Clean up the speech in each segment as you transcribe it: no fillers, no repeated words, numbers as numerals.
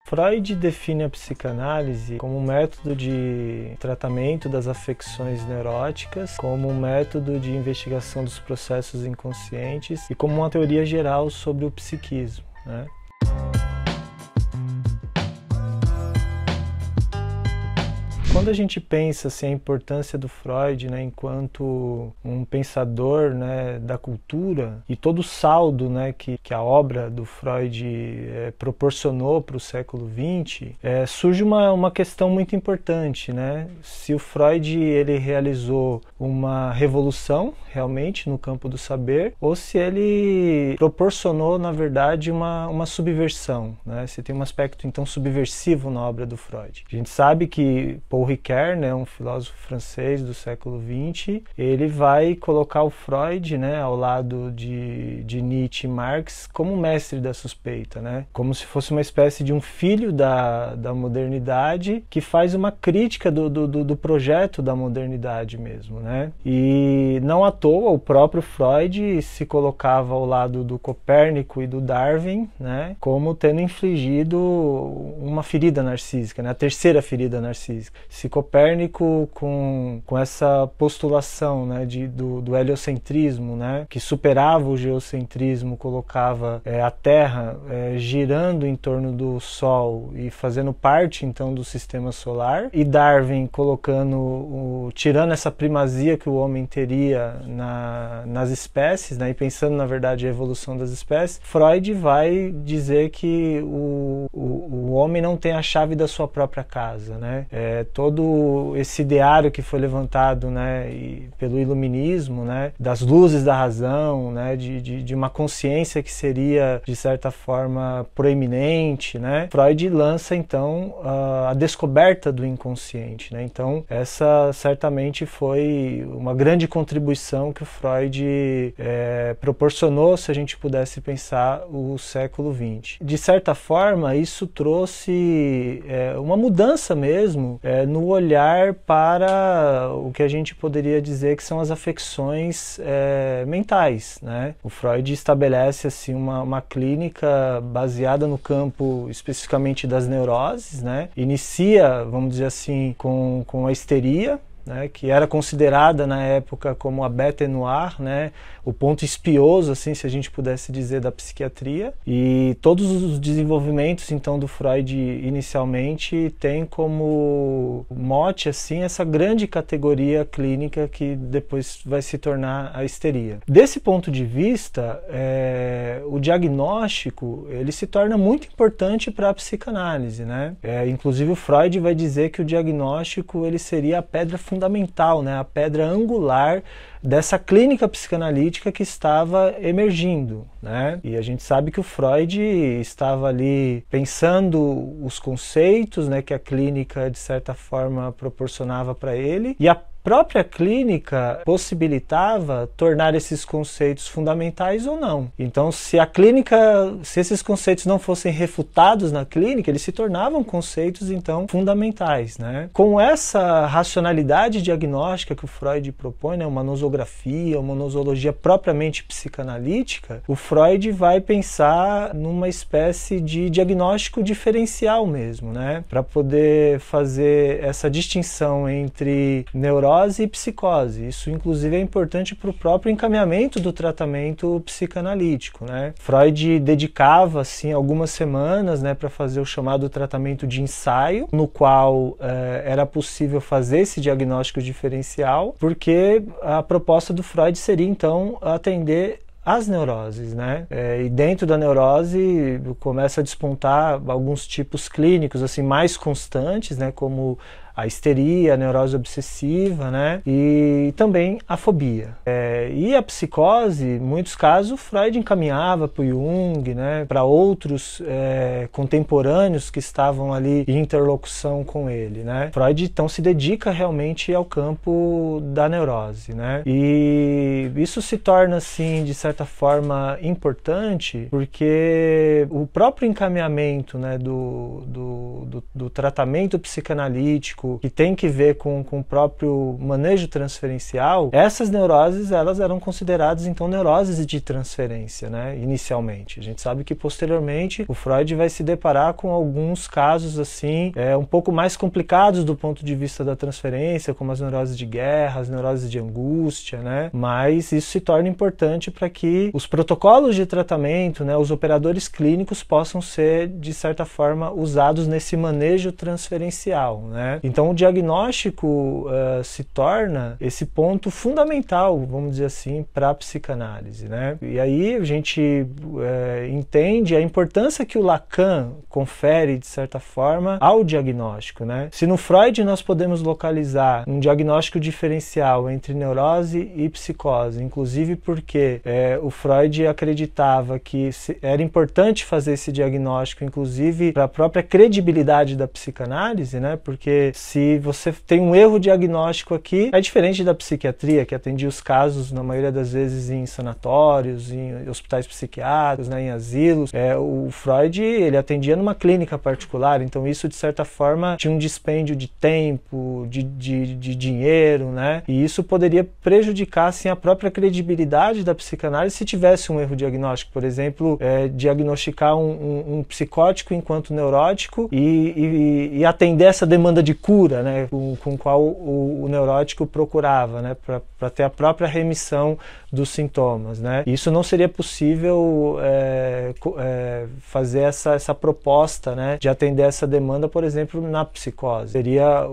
Freud define a psicanálise como um método de tratamento das afecções neuróticas, como um método de investigação dos processos inconscientes e como uma teoria geral sobre o psiquismo, né? Quando a gente pensa assim, a importância do Freud, né, enquanto um pensador, né, da cultura e todo o saldo, né, que a obra do Freud proporcionou para o século XX, surge uma questão muito importante, né? Se o Freud ele realizou uma revolução realmente no campo do saber ou se ele proporcionou, na verdade, uma subversão, né? Se tem um aspecto então subversivo na obra do Freud. A gente sabe que Paul Ricoeur, né, um filósofo francês do século XX, ele vai colocar o Freud, né, ao lado de Nietzsche e Marx como mestre da suspeita, né, como se fosse uma espécie de um filho da modernidade que faz uma crítica do projeto da modernidade mesmo, né, e não à toa o próprio Freud se colocava ao lado do Copérnico e do Darwin, né, como tendo infligido uma ferida narcísica, né, a terceira ferida narcísica. Se Copérnico com essa postulação, né, do heliocentrismo, né, que superava o geocentrismo, colocava a Terra girando em torno do Sol e fazendo parte então do sistema solar, e Darwin tirando essa primazia que o homem teria nas espécies, né, e pensando na verdade a evolução das espécies, Freud vai dizer que o homem não tem a chave da sua própria casa, né? Todo esse ideário que foi levantado, né, pelo iluminismo, né, das luzes da razão, né, de uma consciência que seria de certa forma proeminente, né, Freud lança então a descoberta do inconsciente, né? Então essa certamente foi uma grande contribuição que o Freud proporcionou, se a gente pudesse pensar o século XX. De certa forma isso trouxe uma mudança mesmo no olhar para o que a gente poderia dizer que são as afecções mentais, né? O Freud estabelece assim uma clínica baseada no campo especificamente das neuroses, né? Inicia, vamos dizer assim, com a histeria, né, que era considerada na época como a bête noire, né, o ponto espioso, assim, se a gente pudesse dizer, da psiquiatria. E todos os desenvolvimentos então do Freud inicialmente tem como mote assim essa grande categoria clínica que depois vai se tornar a histeria. Desse ponto de vista, o diagnóstico ele se torna muito importante para a psicanálise, né? Inclusive o Freud vai dizer que o diagnóstico ele seria a pedra fundamental, né, a pedra angular dessa clínica psicanalítica que estava emergindo, né? E a gente sabe que o Freud estava ali pensando os conceitos, né, que a clínica de certa forma proporcionava para ele, e a própria clínica possibilitava tornar esses conceitos fundamentais ou não. Então, se esses conceitos não fossem refutados na clínica, eles se tornavam conceitos, então, fundamentais, né? Com essa racionalidade diagnóstica que o Freud propõe, né, uma nosografia, uma nosologia propriamente psicanalítica, o Freud vai pensar numa espécie de diagnóstico diferencial mesmo, né? Para poder fazer essa distinção entre neurose e psicose. Isso, inclusive, é importante para o próprio encaminhamento do tratamento psicanalítico, né? Freud dedicava, assim, algumas semanas, né, para fazer o chamado tratamento de ensaio, no qual era possível fazer esse diagnóstico diferencial, porque a proposta do Freud seria, então, atender as neuroses, né? E dentro da neurose começa a despontar alguns tipos clínicos assim mais constantes, né, como a histeria, a neurose obsessiva, né? E também a fobia. E a psicose, em muitos casos, Freud encaminhava para o Jung, né? Para outros contemporâneos que estavam ali em interlocução com ele, né? Freud, então, se dedica realmente ao campo da neurose, né? E isso se torna, assim, de certa forma, importante, porque o próprio encaminhamento, né, do tratamento psicanalítico diagnóstico que tem que ver com o próprio manejo transferencial, essas neuroses elas eram consideradas então neuroses de transferência, né, inicialmente. A gente sabe que posteriormente o Freud vai se deparar com alguns casos assim um pouco mais complicados do ponto de vista da transferência, como as neuroses de guerra, as neuroses de angústia, né, mas isso se torna importante para que os protocolos de tratamento, né, os operadores clínicos possam ser, de certa forma, usados nesse manejo transferencial, né? Então o diagnóstico se torna esse ponto fundamental, vamos dizer assim, para a psicanálise, né? E aí a gente entende a importância que o Lacan confere, de certa forma, ao diagnóstico, né? Se no Freud nós podemos localizar um diagnóstico diferencial entre neurose e psicose, inclusive porque o Freud acreditava que era importante fazer esse diagnóstico, inclusive para a própria credibilidade da psicanálise, né? Porque se você tem um erro diagnóstico aqui, é diferente da psiquiatria, que atendia os casos, na maioria das vezes, em sanatórios, em hospitais psiquiátricos, né, em asilos. O Freud, ele atendia numa clínica particular, então isso, de certa forma, tinha um dispêndio de tempo, de dinheiro, né? E isso poderia prejudicar, assim, a própria credibilidade da psicanálise se tivesse um erro diagnóstico. Por exemplo, diagnosticar um psicótico enquanto neurótico e atender essa demanda de cura, né, com qual o neurótico procurava, né, para ter a própria remissão dos sintomas, né. Isso não seria possível fazer essa proposta, né, de atender essa demanda, por exemplo, na psicose. Seria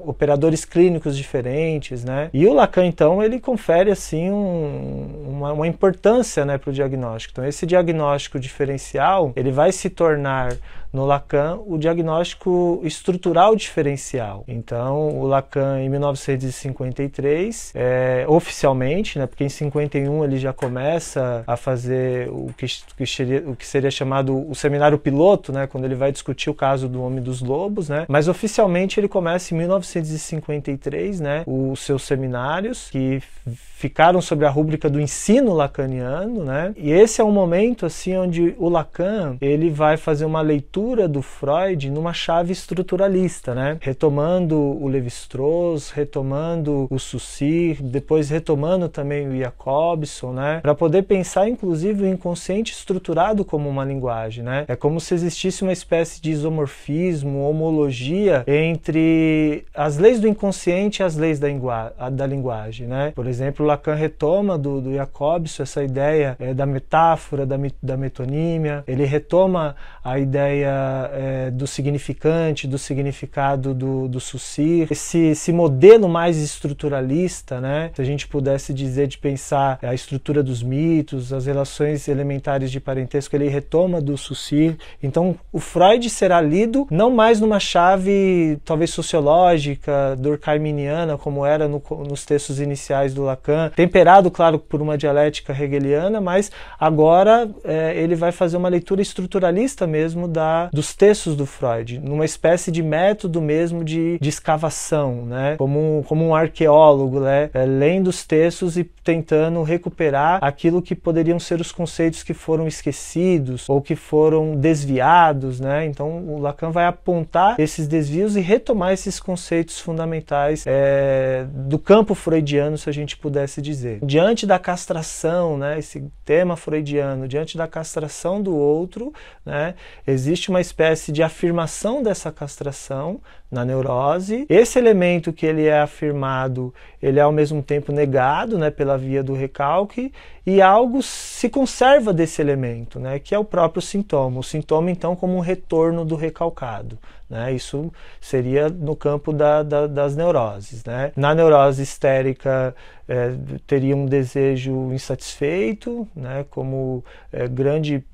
operadores clínicos diferentes, né. E o Lacan, então, ele confere assim uma importância, né, para o diagnóstico. Então, esse diagnóstico diferencial, ele vai se tornar no Lacan o diagnóstico estrutural diferencial. Então, o Lacan, em 1953, oficialmente, né, porque em 51 ele já começa a fazer o que seria chamado o seminário piloto, né, quando ele vai discutir o caso do Homem dos Lobos, né, mas oficialmente ele começa em 1953, né, os seus seminários, que ficaram sobre a rúbrica do ensino lacaniano, né, e esse é um momento assim onde o Lacan ele vai fazer uma leitura do Freud numa chave estruturalista, né, retomando o Lévi-Strauss, retomando o Saussure, depois retomando também o Jacobson, né, para poder pensar inclusive o inconsciente estruturado como uma linguagem, né. É como se existisse uma espécie de isomorfismo, homologia entre as leis do inconsciente e as leis da linguagem, né. Por exemplo, Lacan retoma do Jacobson essa ideia da metáfora, da metonímia, ele retoma a ideia do significante, do significado do Saussure, esse modelo mais estruturalista, né, se a gente pudesse dizer, de pensar a estrutura dos mitos, as relações elementares de parentesco, ele retoma do Saussure. Então o Freud será lido não mais numa chave talvez sociológica, durkheimiana, como era nos textos iniciais do Lacan, temperado, claro, por uma dialética hegeliana, mas agora ele vai fazer uma leitura estruturalista mesmo dos textos do Freud, numa espécie de método mesmo de escavação, né? Como um arqueólogo, né? Lendo os textos e tentando recuperar aquilo que poderiam ser os conceitos que foram esquecidos ou que foram desviados, né? Então o Lacan vai apontar esses desvios e retomar esses conceitos fundamentais do campo freudiano, se a gente pudesse dizer. Diante da castração, né, esse tema freudiano, diante da castração do outro, né, existe uma espécie de afirmação dessa castração na neurose. Esse elemento que ele é afirmado, ele é ao mesmo tempo negado, né, pela via do recalque, e algo se conserva desse elemento, né, que é o próprio sintoma. O sintoma, então, como um retorno do recalcado, né? Isso seria no campo das neuroses, né? Na neurose histérica teria um desejo insatisfeito, né, como grande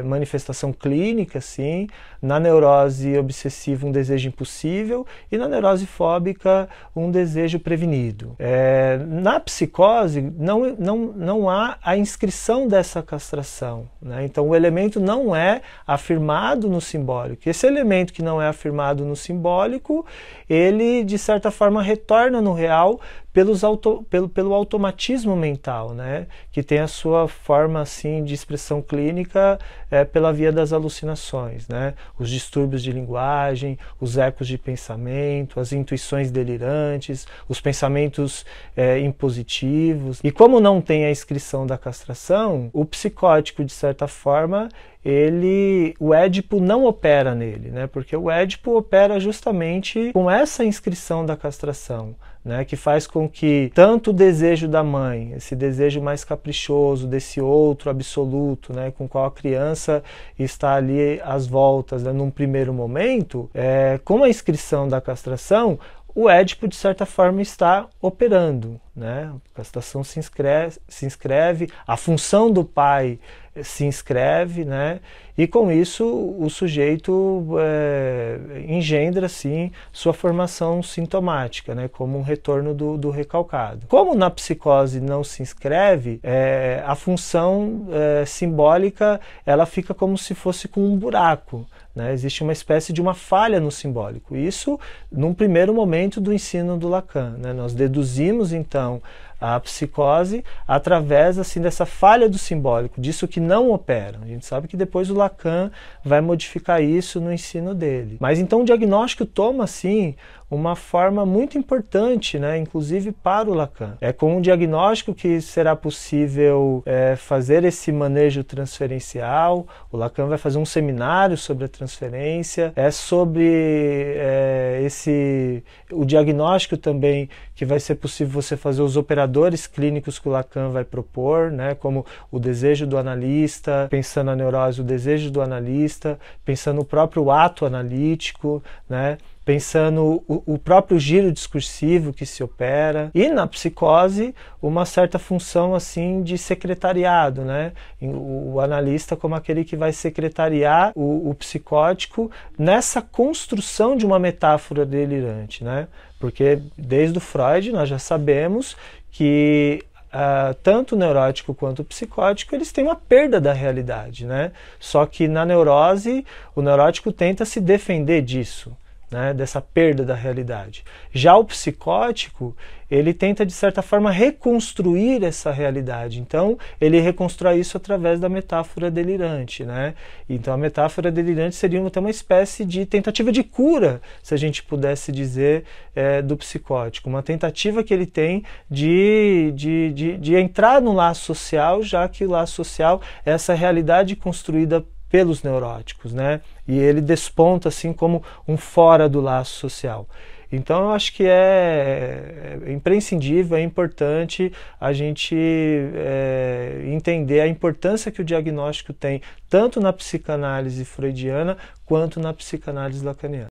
manifestação clínica, sim. Na neurose obsessiva, um desejo impossível, e na neurose fóbica, um desejo prevenido. Na psicose, não há a inscrição dessa castração, né? Então o elemento não é afirmado no simbólico. Esse elemento que não é afirmado no simbólico, ele de certa forma retorna no real pelo automatismo mental, né? Que tem a sua forma assim de expressão clínica pela via das alucinações, né? Os distúrbios de linguagem, os ecos de pensamento, as intuições delirantes, os pensamentos impositivos. E como não tem a inscrição da castração, o psicótico, de certa forma, o Édipo não opera nele, né? Porque o Édipo opera justamente com essa inscrição da castração, né? Que faz com que tanto o desejo da mãe, esse desejo mais caprichoso desse outro absoluto, né? Com o qual a criança está ali às voltas, né? Num primeiro momento, com a inscrição da castração, o Édipo, de certa forma, está operando, né? A castração se inscreve, a função do pai se inscreve, né? E com isso o sujeito engendra, assim, sua formação sintomática, né? Como um retorno do recalcado. Como na psicose não se inscreve, a função simbólica ela fica como se fosse com um buraco, né? Existe uma espécie de uma falha no simbólico. Isso num primeiro momento do ensino do Lacan, né? Nós deduzimos então a psicose através assim dessa falha do simbólico, disso que não opera. A gente sabe que depois o Lacan vai modificar isso no ensino dele. Mas então o diagnóstico toma assim uma forma muito importante, né, inclusive para o Lacan. É com um diagnóstico que será possível fazer esse manejo transferencial. O Lacan vai fazer um seminário sobre a transferência, sobre o diagnóstico também que vai ser possível você fazer os operadores clínicos que o Lacan vai propor, né, como o desejo do analista, pensando a neurose, o desejo do analista, pensando o próprio ato analítico, né, pensando o próprio giro discursivo que se opera, e na psicose uma certa função assim de secretariado, né? O analista como aquele que vai secretariar o psicótico nessa construção de uma metáfora delirante, né? Porque desde o Freud nós já sabemos que tanto o neurótico quanto o psicótico, eles têm uma perda da realidade, né? Só que na neurose o neurótico tenta se defender disso, né, dessa perda da realidade. Já o psicótico, ele tenta de certa forma reconstruir essa realidade. Então, ele reconstrói isso através da metáfora delirante, né? Então, a metáfora delirante seria até uma espécie de tentativa de cura, se a gente pudesse dizer, do psicótico. Uma tentativa que ele tem de entrar no laço social, já que o laço social é essa realidade construída pelos neuróticos, né? E ele desponta assim como um fora do laço social. Então eu acho que é imprescindível, é importante a gente entender a importância que o diagnóstico tem tanto na psicanálise freudiana quanto na psicanálise lacaniana.